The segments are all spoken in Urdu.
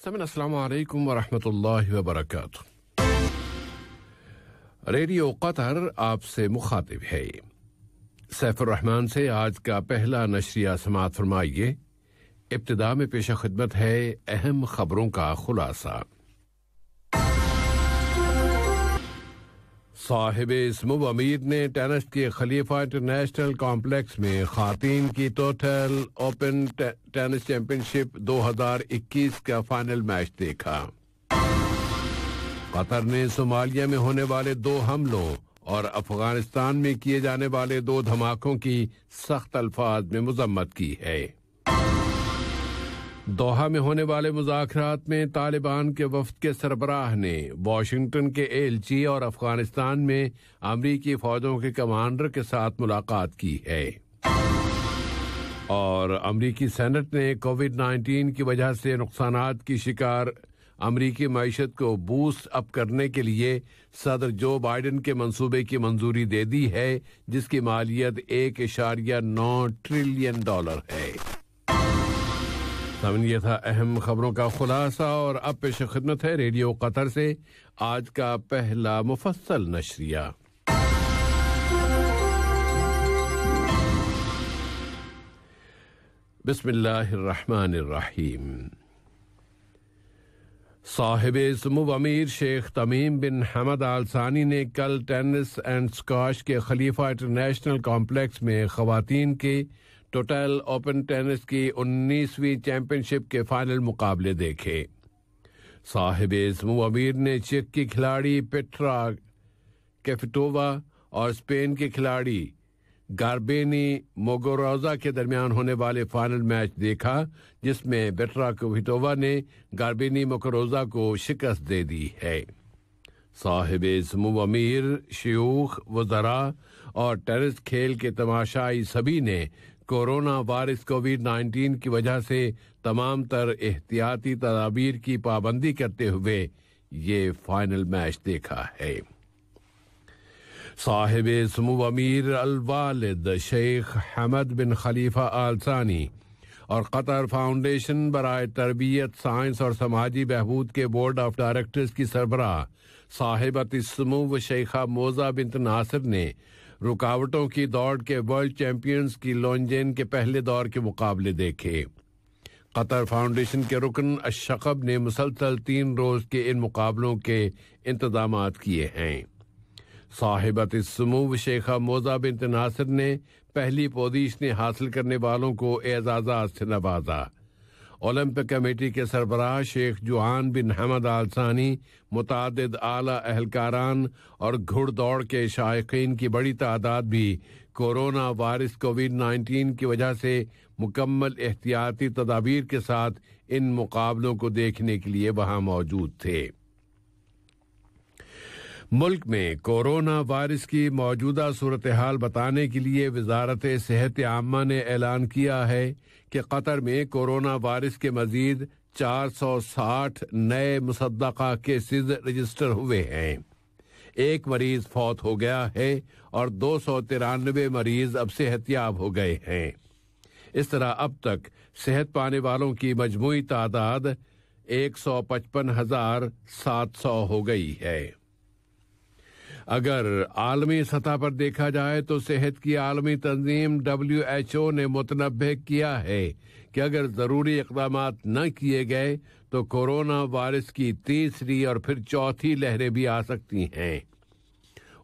سمن السلام علیکم ورحمۃ اللہ وبرکاتہ۔ ریڈیو قطر آپ سے مخاطب ہے۔ سیف الرحمان سے آج کا پہلا نشریہ سماعت فرمائیے۔ ابتدا میں پیش خدمت ہے اہم خبروں کا خلاصہ۔ صاحب اسمو امیر نے ٹینس کے خلیفہ انٹرنیشنل کمپلیکس میں خواتین کی ٹوٹل اوپن ٹینس چیمپئن شپ 2021 کا فائنل میچ دیکھا۔ قطر نے صومالیہ میں ہونے والے 2 حملوں اور افغانستان میں کیے جانے والے 2 دھماکوں کی سخت الفاظ میں مذمت کی ہے۔ دوحہ میں ہونے والے مذاکرات میں طالبان کے وفد کے سربراہ نے واشنگٹن کے ایلچی اور افغانستان میں امریکی فوجوں کے کمانڈر کے ساتھ ملاقات کی ہے۔ اور امریکی سینٹ نے کووڈ-19 کی وجہ سے نقصانات کی شکار امریکی معیشت کو بوسٹ اپ کرنے کے لیے صدر جو بائیڈن کے منصوبے کی منظوری دے دی ہے، جس کی مالیت $1.9 ٹریلین ہے۔ یہ تھا اہم خبروں کا خلاصہ، اور اب پیش خدمت ہے ریڈیو قطر سے آج کا پہلا مفصل نشریہ۔ بسم اللہ الرحمن الرحیم۔ صاحب سمو امیر شیخ تمیم بن حمد آل ثانی نے کل ٹینس اینڈ اسکواش کے خلیفہ انٹرنیشنل کمپلیکس میں خواتین کے ٹوٹل اوپن ٹینس کی 19ویں چیمپئن شپ کے فائنل مقابلے دیکھے۔ صاحب سمو امیر نے چیک کی کھلاڑی پیٹرا کیفٹووا اور اسپین کے کھلاڑی گاربینی موگوروزا کے درمیان ہونے والے فائنل میچ دیکھا، جس میں پیٹرا کیفٹووا نے گاربینی موگوروزا کو شکست دے دی ہے۔ صاحب سمو امیر، شیوخ، وزراء اور ٹینس کھیل کے تماشائی سبھی نے کورونا وائرس کووڈ-19 کی وجہ سے تمام تر احتیاطی تدابیر کی پابندی کرتے ہوئے یہ فائنل میچ دیکھا ہے۔ صاحب سمو امیر الوالد شیخ حمد بن خلیفہ آل ثانی اور قطر فاؤنڈیشن برائے تربیت، سائنس اور سماجی بہبود کے بورڈ آف ڈائریکٹرز کی سربراہ صاحبۃ السمو شیخہ موزہ بنت ناصر نے رکاوٹوں کی دوڑ کے ورلڈ چیمپئنز کی لونجین کے پہلے دور کے مقابلے دیکھے۔ قطر فاؤنڈیشن کے رکن الشقب نے مسلسل 3 روز کے ان مقابلوں کے انتظامات کیے ہیں۔ صاحبۃ السمو شیخہ موزہ بنت ناصر نے پہلی پوزیشن حاصل کرنے والوں کو اعزازات سے نوازا۔ اولمپک کمیٹی کے سربراہ شیخ جوان بن حمد آل ثانی، متعدد اعلی اہلکاران اور گھڑ دوڑ کے شائقین کی بڑی تعداد بھی کورونا وائرس کووڈ-19 کی وجہ سے مکمل احتیاطی تدابیر کے ساتھ ان مقابلوں کو دیکھنے کے لیے وہاں موجود تھے۔ ملک میں کورونا وائرس کی موجودہ صورتحال بتانے کے لیے وزارت صحت عامہ نے اعلان کیا ہے کہ قطر میں کورونا وائرس کے مزید 460 نئے مصدقہ کیسز رجسٹر ہوئے ہیں۔ 1 مریض فوت ہو گیا ہے اور 293 مریض اب صحت یاب ہو گئے ہیں۔ اس طرح اب تک صحت پانے والوں کی مجموعی تعداد 155,700 ہو گئی ہے۔ اگر عالمی سطح پر دیکھا جائے تو صحت کی عالمی تنظیم WHO نے متنبہ کیا ہے کہ اگر ضروری اقدامات نہ کیے گئے تو کورونا وائرس کی 3ری اور پھر 4تھی لہریں بھی آ سکتی ہیں۔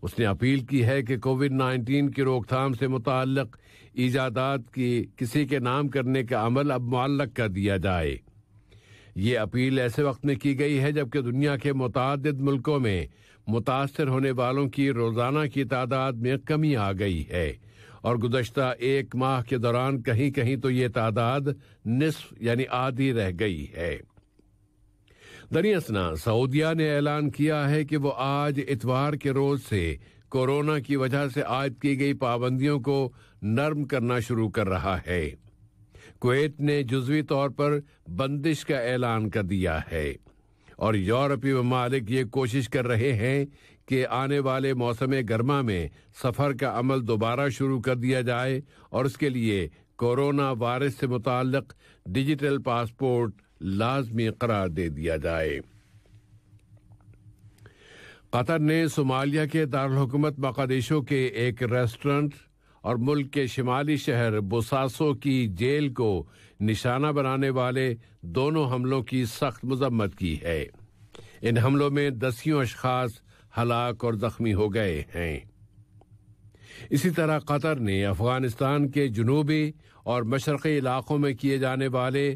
اس نے اپیل کی ہے کہ کووڈ-19 کی روک تھام سے متعلق ایجادات کی کسی کے نام کرنے کا عمل اب معلق کر دیا جائے۔ یہ اپیل ایسے وقت میں کی گئی ہے جبکہ دنیا کے متعدد ملکوں میں متاثر ہونے والوں کی روزانہ کی تعداد میں کمی آ گئی ہے، اور گزشتہ 1 ماہ کے دوران کہیں کہیں تو یہ تعداد نصف یعنی آدھی رہ گئی ہے۔ دریاسنا سعودیہ نے اعلان کیا ہے کہ وہ آج اتوار کے روز سے کورونا کی وجہ سے عائد کی گئی پابندیوں کو نرم کرنا شروع کر رہا ہے۔ کویت نے جزوی طور پر بندش کا اعلان کر دیا ہے، اور یورپی ممالک یہ کوشش کر رہے ہیں کہ آنے والے موسم گرما میں سفر کا عمل دوبارہ شروع کر دیا جائے، اور اس کے لیے کورونا وائرس سے متعلق ڈیجیٹل پاسپورٹ لازمی قرار دے دیا جائے۔ قطر نے صومالیہ کے دارالحکومت مقدیشو کے ایک ریسٹورنٹ اور ملک کے شمالی شہر بوساسو کی جیل کو نشانہ بنانے والے دونوں حملوں کی سخت مذمت کی ہے۔ ان حملوں میں دسیوں اشخاص ہلاک اور زخمی ہو گئے ہیں۔ اسی طرح قطر نے افغانستان کے جنوبی اور مشرقی علاقوں میں کیے جانے والے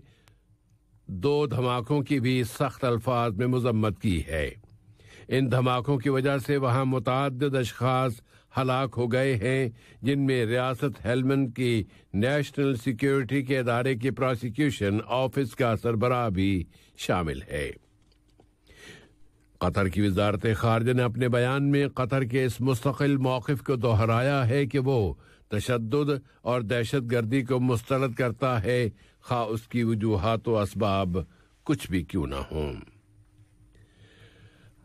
2 دھماکوں کی بھی سخت الفاظ میں مذمت کی ہے۔ ان دھماکوں کی وجہ سے وہاں متعدد اشخاص ہلاک ہو گئے ہیں، جن میں ریاست ہیلمند کی نیشنل سیکیورٹی کے ادارے کی پراسیکیوشن آفس کا سربراہ بھی شامل ہے۔ قطر کی وزارت خارجہ نے اپنے بیان میں قطر کے اس مستقل موقف کو دہرایا ہے کہ وہ تشدد اور دہشت گردی کو مسترد کرتا ہے، خواہ اس کی وجوہات و اسباب کچھ بھی کیوں نہ ہوں۔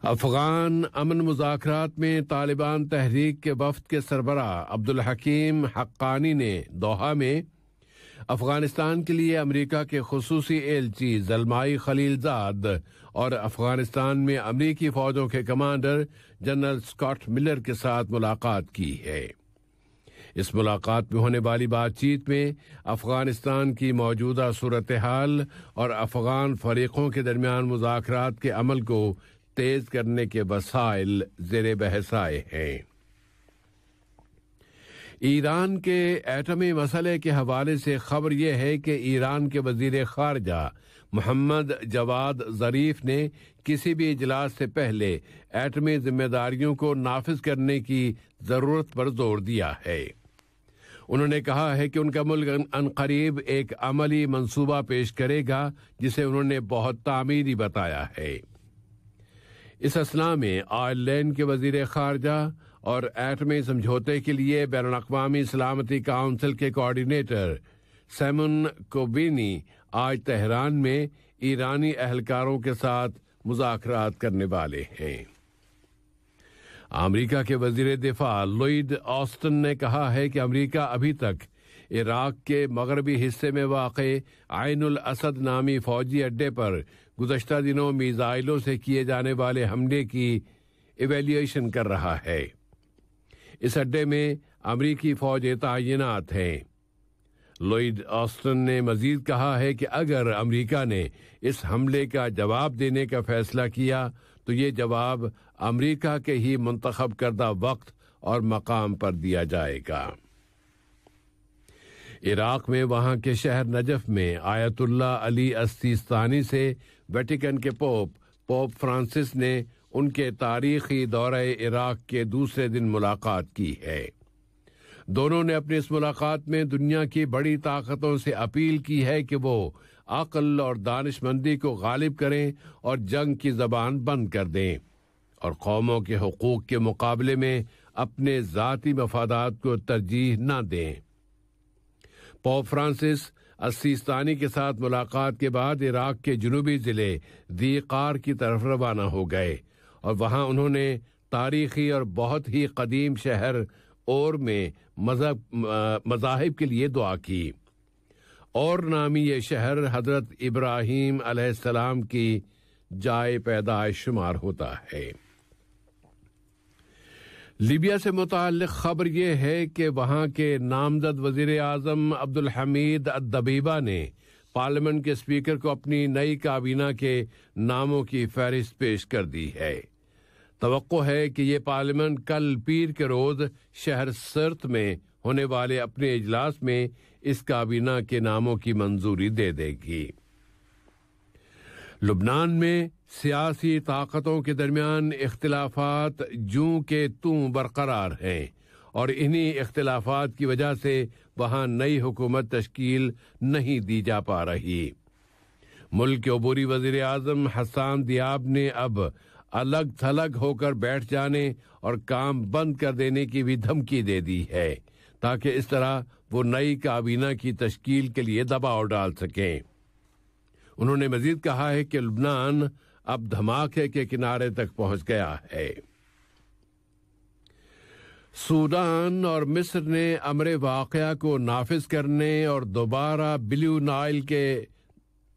افغان امن مذاکرات میں طالبان تحریک کے وفد کے سربراہ عبدالحکیم حقانی نے دوحہ میں افغانستان کے لیے امریکہ کے خصوصی ایلچی زلمائی خلیلزاد اور افغانستان میں امریکی فوجوں کے کمانڈر جنرل اسکاٹ ملر کے ساتھ ملاقات کی ہے۔ اس ملاقات میں ہونے والی بات چیت میں افغانستان کی موجودہ صورتحال اور افغان فریقوں کے درمیان مذاکرات کے عمل کو تیز کرنے کے وسائل زیر بحث آئے ہیں۔ ایران کے ایٹمی مسئلے کے حوالے سے خبر یہ ہے کہ ایران کے وزیر خارجہ محمد جواد ظریف نے کسی بھی اجلاس سے پہلے ایٹمی ذمہ داریوں کو نافذ کرنے کی ضرورت پر زور دیا ہے۔ انہوں نے کہا ہے کہ ان کا ملک عنقریب ایک عملی منصوبہ پیش کرے گا جسے انہوں نے بہت تعمیری بتایا ہے۔ اس اثناء میں آئرلینڈ کے وزیر خارجہ اور ایٹمی سمجھوتے کے لیے بین الاقوامی سلامتی کونسل کے کوارڈینیٹر سیمون کوبینی آج تہران میں ایرانی اہلکاروں کے ساتھ مذاکرات کرنے والے ہیں۔ امریکہ کے وزیر دفاع لوئڈ آسٹن نے کہا ہے کہ امریکہ ابھی تک عراق کے مغربی حصے میں واقع عین الاسد نامی فوجی اڈے پر گزشتہ دنوں میزائلوں سے کیے جانے والے حملے کی ایویلیویشن کر رہا ہے۔ اس اڈے میں امریکی فوج تعینات ہیں۔ لوئڈ آسٹن نے مزید کہا ہے کہ اگر امریکہ نے اس حملے کا جواب دینے کا فیصلہ کیا تو یہ جواب امریکہ کے ہی منتخب کردہ وقت اور مقام پر دیا جائے گا۔ عراق میں وہاں کے شہر نجف میں آیت اللہ علی السیستانی سے ویٹیکن کے پوپ فرانسس نے ان کے تاریخی دورہ عراق کے دوسرے دن ملاقات کی ہے۔ دونوں نے اپنی اس ملاقات میں دنیا کی بڑی طاقتوں سے اپیل کی ہے کہ وہ عقل اور دانش مندی کو غالب کریں اور جنگ کی زبان بند کر دیں اور قوموں کے حقوق کے مقابلے میں اپنے ذاتی مفادات کو ترجیح نہ دیں۔ پوپ فرانسس السیستانی کے ساتھ ملاقات کے بعد عراق کے جنوبی ضلع ذی قار کی طرف روانہ ہو گئے اور وہاں انہوں نے تاریخی اور بہت ہی قدیم شہر اور میں مذاہب کے لیے دعا کی۔ اور نامی یہ شہر حضرت ابراہیم علیہ السلام کی جائے پیدائش شمار ہوتا ہے۔ لیبیا سے متعلق خبر یہ ہے کہ وہاں کے نامزد وزیر اعظم عبدالحمید الدبیبہ نے پارلیمنٹ کے اسپیکر کو اپنی نئی کابینہ کے ناموں کی فہرست پیش کر دی ہے۔ توقع ہے کہ یہ پارلیمنٹ کل پیر کے روز شہر سرت میں ہونے والے اپنے اجلاس میں اس کابینہ کے ناموں کی منظوری دے دے گی۔ لبنان میں سیاسی طاقتوں کے درمیان اختلافات جوں کے توں برقرار ہیں اور انہی اختلافات کی وجہ سے وہاں نئی حکومت تشکیل نہیں دی جا پا رہی۔ ملک کے عبوری وزیر اعظم حسان دیاب نے اب الگ تھلگ ہو کر بیٹھ جانے اور کام بند کر دینے کی بھی دھمکی دے دی ہے تاکہ اس طرح وہ نئی کابینہ کی تشکیل کے لیے دباؤ ڈال سکیں۔ انہوں نے مزید کہا ہے کہ لبنان اب دھماکے کے کنارے تک پہنچ گیا ہے۔ سوڈان اور مصر نے امر واقعہ کو نافذ کرنے اور دوبارہ بلیو نائل کے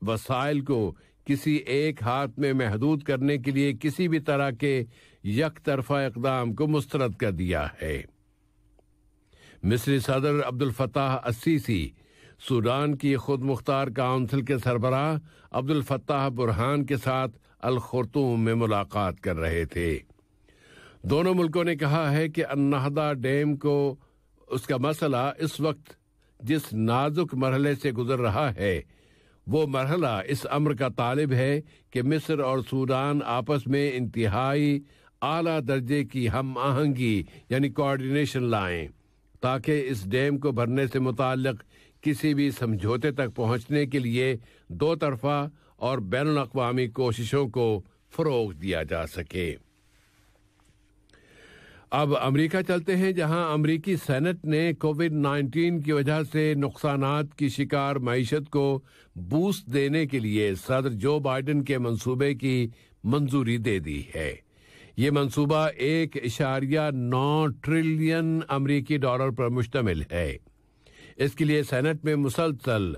وسائل کو کسی ایک ہاتھ میں محدود کرنے کے لیے کسی بھی طرح کے یک طرفہ اقدام کو مسترد کر دیا ہے۔ مصری صدر عبد الفتاح السیسی سوڈان کی خود مختار کونسل کے سربراہ عبد الفتاح برہان کے ساتھ الخرطوم میں ملاقات کر رہے تھے۔ دونوں ملکوں نے کہا ہے کہ النہدہ ڈیم کو اس کا مسئلہ اس وقت جس نازک مرحلے سے گزر رہا ہے وہ مرحلہ اس امر کا طالب ہے کہ مصر اور سوڈان آپس میں انتہائی اعلیٰ درجے کی ہم آہنگی یعنی کوآرڈینیشن لائیں تاکہ اس ڈیم کو بھرنے سے متعلق کسی بھی سمجھوتے تک پہنچنے کے لیے دو طرفہ اور بین الاقوامی کوششوں کو فروغ دیا جا سکے۔ اب امریکہ چلتے ہیں، جہاں امریکی سینٹ نے کووڈ-19 کی وجہ سے نقصانات کی شکار معیشت کو بوسٹ دینے کے لیے صدر جو بائیڈن کے منصوبے کی منظوری دے دی ہے۔ یہ منصوبہ 1.9 ٹریلین امریکی ڈالر پر مشتمل ہے۔ اس کے لیے سینٹ میں مسلسل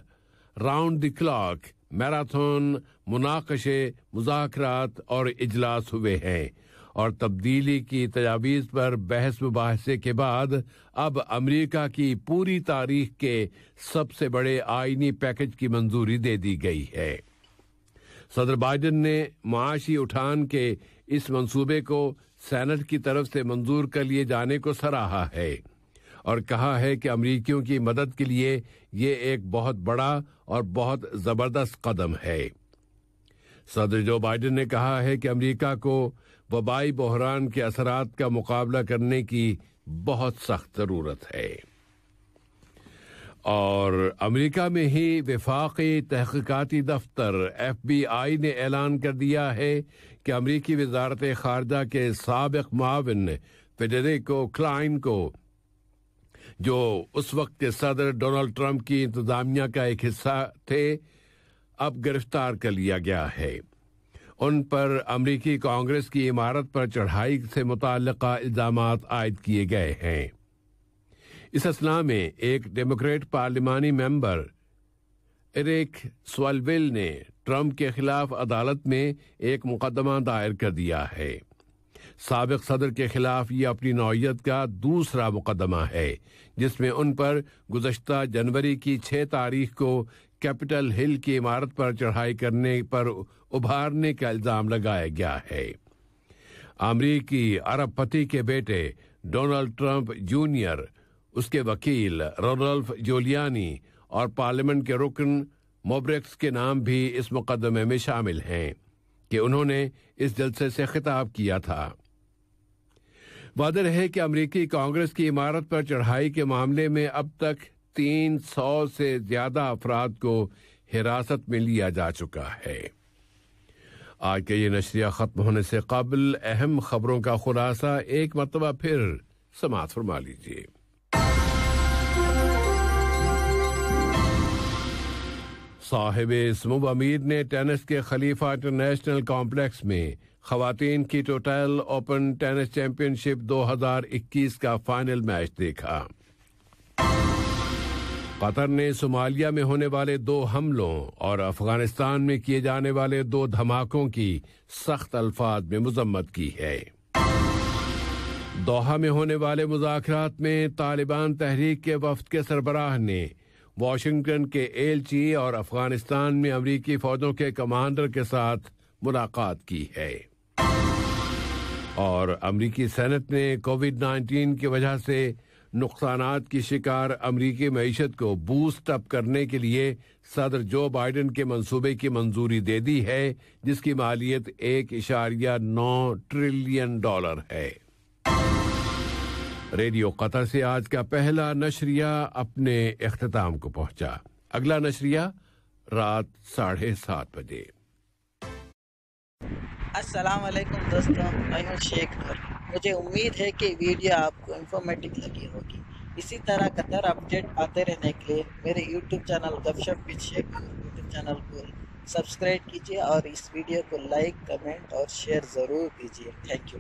راؤنڈ دی کلاک میراتھن مناقشے، مذاکرات اور اجلاس ہوئے ہیں اور تبدیلی کی تجاویز پر بحث مباحثے کے بعد اب امریکہ کی پوری تاریخ کے سب سے بڑے آئینی پیکج کی منظوری دے دی گئی ہے۔ صدر بائیڈن نے معاشی اٹھان کے اس منصوبے کو سینٹ کی طرف سے منظور کر لیے جانے کو سراہا ہے اور کہا ہے کہ امریکیوں کی مدد کے لیے یہ ایک بہت بڑا اور بہت زبردست قدم ہے۔ صدر جو بائیڈن نے کہا ہے کہ امریکہ کو وبائی بحران کے اثرات کا مقابلہ کرنے کی بہت سخت ضرورت ہے۔ اور امریکہ میں ہی وفاقی تحقیقاتی دفتر FBI نے اعلان کر دیا ہے کہ امریکی وزارت خارجہ کے سابق معاون فیڈریکو کلائن کو، جو اس وقت کے صدر ڈونلڈ ٹرمپ کی انتظامیہ کا ایک حصہ تھے، اب گرفتار کر لیا گیا ہے۔ ان پر امریکی کانگریس کی عمارت پر چڑھائی سے متعلقہ الزامات عائد کیے گئے ہیں۔ اس اثناء میں ایک ڈیموکریٹ پارلیمانی ممبر ایرک سوالویل نے ٹرمپ کے خلاف عدالت میں ایک مقدمہ دائر کر دیا ہے۔ سابق صدر کے خلاف یہ اپنی نوعیت کا دوسرا مقدمہ ہے جس میں ان پر گزشتہ جنوری کی 6 تاریخ کو کیپٹل ہل کی عمارت پر چڑھائی کرنے پر ابھارنے کا الزام لگایا گیا ہے۔ امریکی ارب پتی کے بیٹے ڈونلڈ ٹرمپ جونیئر، اس کے وکیل رودولف جولیانی اور پارلیمنٹ کے رکن موبریکس کے نام بھی اس مقدمے میں شامل ہیں کہ انہوں نے اس جلسے سے خطاب کیا تھا۔ واضح ہے کہ امریکی کانگریس کی عمارت پر چڑھائی کے معاملے میں اب تک 300 سے زیادہ افراد کو حراست میں لیا جا چکا ہے۔ آج کا یہ نشریہ ختم ہونے سے قبل اہم خبروں کا خلاصہ ایک مرتبہ پھر سماعت فرما لیجیے۔ صاحب اسمو امیر نے ٹینس کے خلیفہ انٹرنیشنل کمپلیکس میں خواتین کی ٹوٹل اوپن ٹینس چیمپئن شپ 2021 کا فائنل میچ دیکھا۔ قطر نے صومالیہ میں ہونے والے 2 حملوں اور افغانستان میں کیے جانے والے 2 دھماکوں کی سخت الفاظ میں مذمت کی ہے۔ دوحہ میں ہونے والے مذاکرات میں طالبان تحریک کے وفد کے سربراہ نے واشنگٹن کے ایلچی اور افغانستان میں امریکی فوجوں کے کمانڈر کے ساتھ ملاقات کی ہے۔ اور امریکی سینٹ نے کووڈ-19 کی وجہ سے نقصانات کی شکار امریکی معیشت کو بوسٹ اپ کرنے کے لیے صدر جو بائیڈن کے منصوبے کی منظوری دے دی ہے، جس کی مالیت 1.9 ٹریلین ڈالر ہے۔ ریڈیو قطر سے آج کا پہلا نشریہ اپنے اختتام کو پہنچا۔ اگلا نشریہ رات 7:30 بجے۔ السلام علیکم دوستوں، میں ہوں شیخ نور۔ مجھے امید ہے کہ ویڈیو آپ کو انفارمیٹو لگی ہوگی۔ اسی طرح قطر اپڈیٹ آتے رہنے کے لیے میرے یوٹیوب چینل گپ ship with Sheikh Noor YouTube channel کو سبسکرائب کیجیے اور اس ویڈیو کو لائک، کمنٹ اور شیئر ضرور کیجیے۔ Thank you.